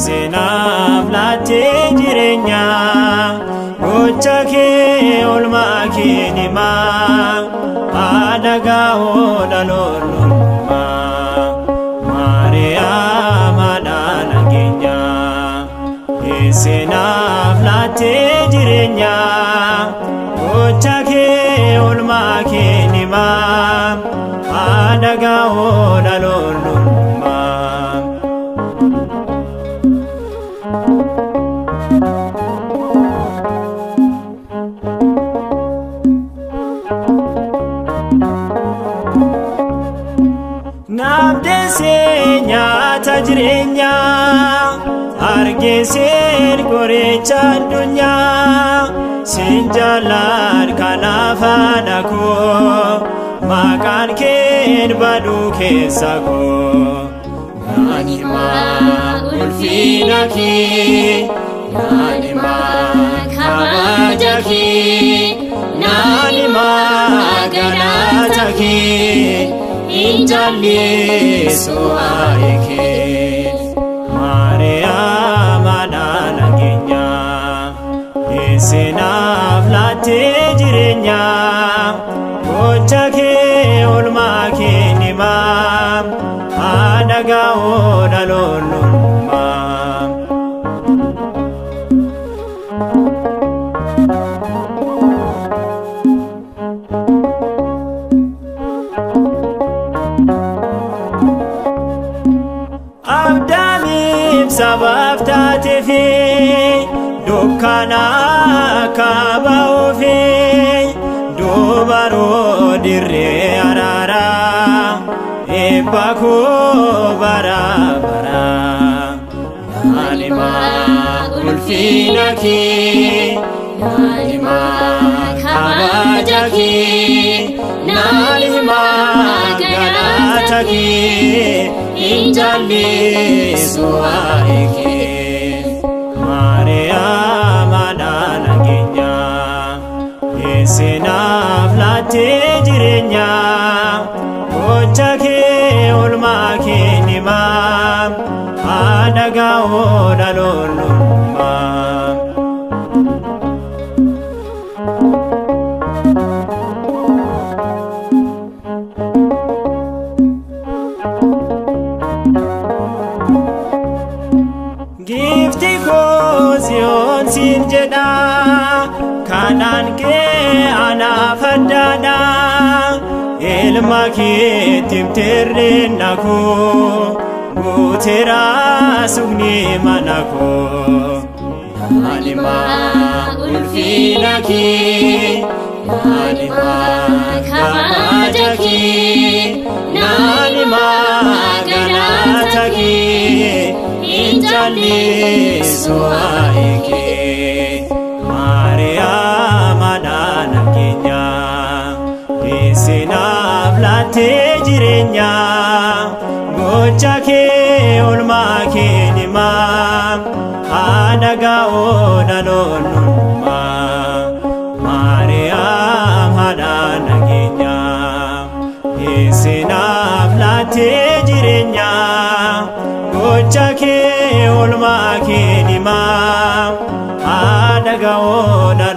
Senaf latte jirenya gocha ke olma kinima adaga odaloluma Maria madana genya senaf latte jirenya gocha ke olma kinima adaga odaloluma Nabdesenya tajrenya argeser gorecha dunya sinjalar kanafadako makan ken badu kesako Nanima ulfinaki Nanima kabajaki Nanima ganataki Injali suaike Maria madana genya Senaf latte jirenya gocha ke olma kinima adaga odaloluma Sabaftate fi dukana kabau fi dubaro dirre arara epaku bara bara Nanima ulfinaki Nanima kabajaki Nanima ganataki Injali suaike Maria madana genya Senaf latte jirenya gocha ke olma kinima adaga odaloluma Gifti kozion sinjeda kanan ke ana fadada ilma ke timterrenako gutera sugni manako Nanima ulfinaki Nanima kabajaki Nanima ganataki Injali suaike Maria madana genya Senaf latte jirenya gocha ke olma kinima adaga odaloluma Maria madana genya Senaf latte jirenya gocha ke olma kinima adaga odaloluma